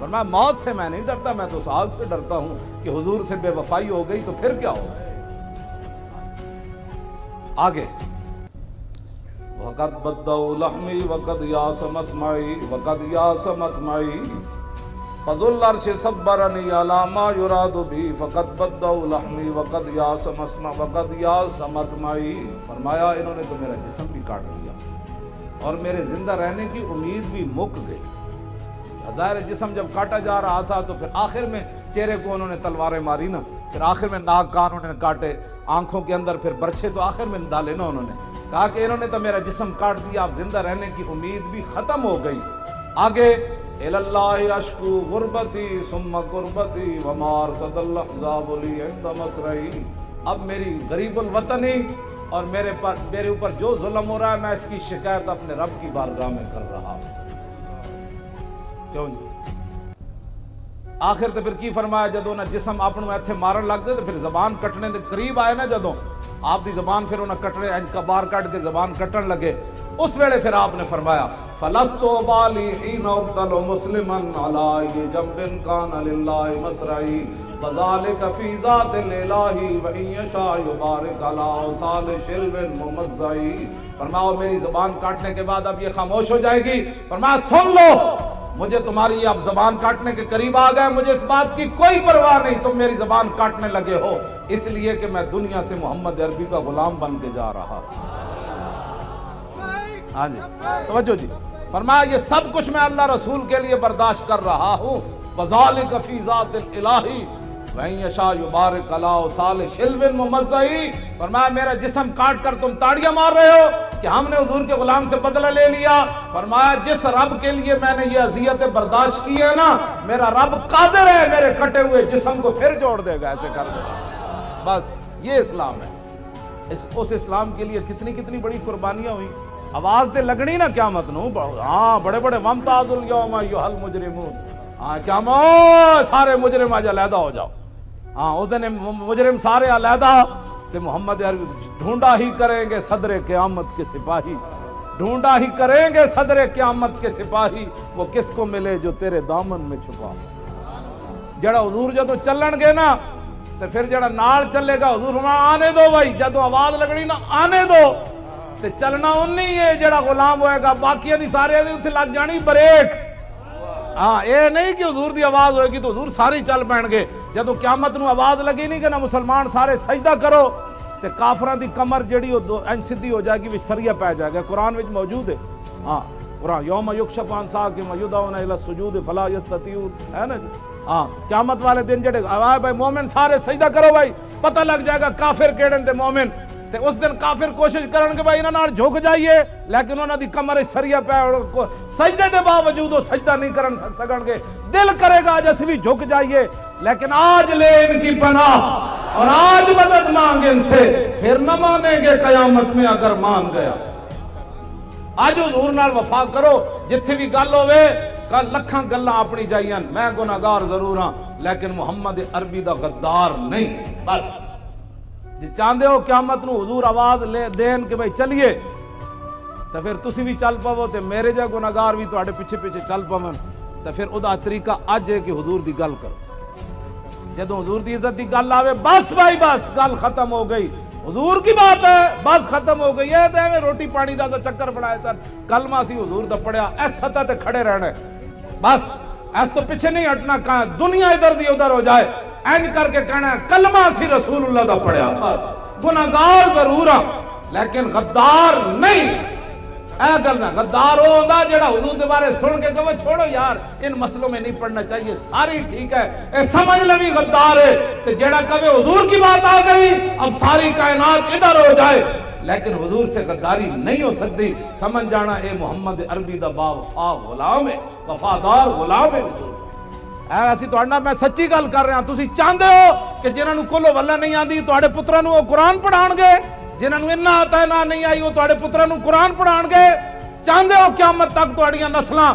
فرمایا موت سے میں نہیں ڈرتا، میں تو اس آگ سے ڈرتا ہوں کہ حضور سے بے وفائی ہو گئی تو پھر کیا ہو۔ آگے وَقَدْ بَدَّوْا لَحْمِي وَقَدْ يَاسَ مَسْمَعِي وَقَدْ يَاسَ مَطْمَعِي فَذُو الْعَرْشِ صَبَّرَنِي عَلَى مَا يُرَادُ بِي فَقَدْ بَدَّوْا لَحْمِي وَقَدْ يَاسَ مَسْمَعِي وَقَدْ يَاسَ مَطْمَعِي۔ فرمایا انہوں نے تو میرا جسم بھی کاٹ دیا اور میرے زندہ رہنے کی امید بھی مک گئی۔ ظاہر جسم جب کاٹا جا رہا تھا تو پھر آخر میں چہرے کو انہوں نے تلواریں ماری نا، پھر آخر میں ناک کان انہوں نے کاٹے، آنکھوں کے اندر پھر برچھے تو آخر میں ڈالے نا انہوں نے، کہا کہ انہوں نے تو میرا جسم کاٹ دیا، اب زندہ رہنے کی امید بھی ختم ہو گئی۔ آگے الاللہ اشکو غربتی ثم قربتی وما ارصد الاحزاب لی عند مسرعی۔ اب میری غریب الوطنی اور میرے اوپر جو ظلم ہو رہا ہے میں اس کی شکایت اپنے رب کی بارگاہ میں کر رہا ہوں۔ کیوں جی؟ آخر تے پھر کی فرمایا جدوں نہ جسم اپنوں ایتھے مارن لگ دے تو پھر زبان کٹنے دے قریب آئے نا، جدوں آپ دی زبان پھر انہاں کٹنے انج کبار کٹ کے زبان کٹن لگے، اس ویلے پھر آپ نے فرمایا فَلَسْتُ بَالِي حِينَ أُقْتَلُ مُسْلِمًا عَلَىٰ أَيِّ جَنبٍ كَانَ لِلَّهِ مَصْرَعِي وَذَلِكَ فِي ذَاتِ الْإِلَٰهِ وَإِن يَشَاء يُبَارِكْ عَلَىٰ أَوْصَالِ شِلْوٍ مُمَزَّعِ۔ فرمایا میری زبان کاٹنے کے بعد اب یہ خاموش ہو جائے گی، فرمایا سن لو مجھے تمہاری اب زبان کاٹنے کے قریب آ گئے، مجھے اس بات کی کوئی پرواہ نہیں تم میری زبان کاٹنے لگے ہو، اس لیے کہ میں دنیا سے محمد عربی کا غلام بن کے جا رہا ہوں۔ ہاں جی توجہ جی، فرمایا یہ سب کچھ میں اللہ رسول کے لیے برداشت کر رہا ہوں۔ وَذَلِكَ فِي ذَاتِ الْإِلَٰهِ وَإِن يَشَاء يُبَارِكْ عَلَىٰ أَوْصَالِ شِلْوٍ مُمَزَّعِ۔ فرمایا میرا جسم کاٹ کر تم تاڑیاں مار رہے ہو کہ ہم نے حضور کے غلام سے بدلہ لے لیا، فرمایا جس رب کے لیے میں نے یہ اذیتیں برداشت کی ہے نا، میرا رب قادر ہے میرے کٹے ہوئے جسم کو پھر جوڑ دے گا، ایسے کر دے گا۔ بس یہ اسلام ہے۔ اس اسلام کے لیے کتنی بڑی قربانیاں ہوئی۔ آواز دے لگنی نا قیامت نو، ہاں بڑے وَامْتَازُوا الْيَوْمَ أَيُّهَا الْمُجْرِمُونَ، ہاں قیامت سارے مجرم آج علیحدہ ہو جاؤ، ہاں اس دن مجرم سارے علیحدہ، تو محمد عربی ڈھونڈا ہی کریں گے صدر قیامت کے سپاہی، ڈھونڈا ہی کریں گے صدر قیامت کے سپاہی، وہ کس کو ملے جو تیرے دامن میں چھپا۔ جڑا حضور جدو چلن گے نا تو پھر جڑا نال چلے گا حضور فرمایا آنے دو بھائی، جدو آواز لگنی نا آنے دو، تے چلنا انہی ہے جڑا غلام ہوئے گا، باقی دی سارے دی اتھے لگ جانی بریک۔ ہاں اے نہیں کہ حضور دی آواز ہوئے گی تو حضور ساری چل پین گے، جدو قیامت نو آواز لگی نہیں کہ نا مسلمان سارے سجدہ کرو تے کافران دی کمر جڑی انج سدھی ہو جائے گی، وچ سریا پہ جائے گا، قرآن وچ موجود ہے۔ ہاں قرآن یوم یکشف عن ساق ویدعون الی السجود فلا یستطیعون، ہے نا جی۔ ہاں قیامت والے دن جڑے بھائی مومن سارے سجدہ کرو بھائی، پتہ لگ جائے گا کافر کیڑن تے مومن، تے اس دن کافر کوشش کرن کہ بھائی انہاں نال جھک جائیے، لیکن انہاں دی کمر سریا پہ سجدے دے باوجود وہ سجدہ نہیں کرن سکن گے، دل کرے گا آج اسی بھی جھک جائیے، لیکن آج لے ان کی پناہ اور آج مدد مانگ ان سے، پھر نہ مانیں گے قیامت میں اگر مان گیا۔ آج حضور نال وفا کرو، جتھے بھی گل ہوئے لکھاں گلاں اپنی جائیاں، میں گناہگار ضرور ہاں لیکن محمد عربی دا غدار نہیں۔ بس جی چاہندے ہو قیامت نو حضور آواز لے دین کہ بھائی چلیے، تو پھر تسی بھی چل پاو تے میرے جا گناہگار بھی تواڈے پیچھے چل پاون، تو پھر او دا طریقہ اج ہے کہ حضور دی گل کرو۔ جدوں حضور دی عزت دی گل آوے بس بھائی بس گل ختم ہو گئی، حضور کی بات ہے بس ختم ہو گئی ہے، تے ایویں روٹی پانی دا چکر بنائے سن، کلمہ سی حضور دا پڑھیا، اس سطح تے کھڑے رہنا ہے بس، اس تو پیچھے نہیں ہٹنا، کہاں دنیا ادھر دی ادھر ہو جائے، اینج کر کے کہنا ہے کلمہ سی رسول اللہ دا پڑھیا، بس گناہگار ضرور ہاں لیکن غدار نہیں۔ اے گل نہ غدار ہو ہوندا جڑا حضور دے بارے سن کے کہے چھوڑو یار ان مسئلوں میں نہیں پڑھنا چاہیے، ساری ٹھیک ہے، اے سمجھ لوی غدار ہے، تے جڑا کہے حضور کی بات آ گئی اب ساری کائنات ادھر ہو جائے، لیکن حضور سے غداری نہیں ہو سکتی، سمجھ جانا اے محمد عربی دا با وفا غلام ہے، وفادار غلام ہے حضور۔ ایسی توڑنا میں سچی گل کر رہا ہوں، تسی چاہندے ہو کہ جنہاں نو کلو واللہ نہیں آندی تواڈے پتراں نو قرآن پڑھان گے، جنہاں نو انا آتا ہے نہ نہیں آئی وہ تواڈے پتراں نو قرآن پڑھان گے، چاہندے ہو قیامت تک تواڈیاں نسلاں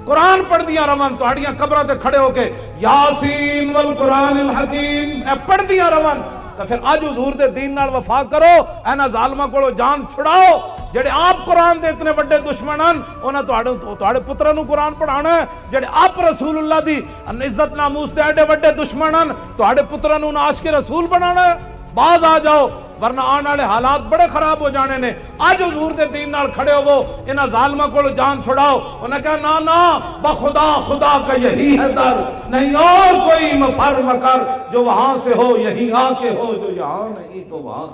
قرآن پڑھ دیاں رون، تواڈیاں قبراں تے کھڑے ہو کے یاسین والقرآن الحکیم اے پڑھ دیاں رون، تو پھر اج حضور دے دین نال وفا کرو، اینا ظالماں کولو جان چھڑاؤ جڑے آپ قرآن دے اتنے بڑے دشمن ہیں، انہاں تواڈے پتراں نوں قرآن پڑھانا ہے، جڑے آپ رسول اللہ دی عزت ناموس دے ایڈے بڑے دشمن ہیں، تواڈے پتراں نوں عاشق رسول بنانا ہے۔ باز آ جاؤ ورنہ آنے والے حالات بڑے خراب ہو جانے نے۔ آج حضور دے دین نال کھڑے ہو، انہاں ظالماں کو جان چھڑاؤ۔ انہاں کہا نا نا بخدا خدا کا یہی ہے در، نہیں اور کوئی مفر مکر، جو وہاں سے ہو یہی آ کے ہو، جو یہاں نہیں تو وہاں۔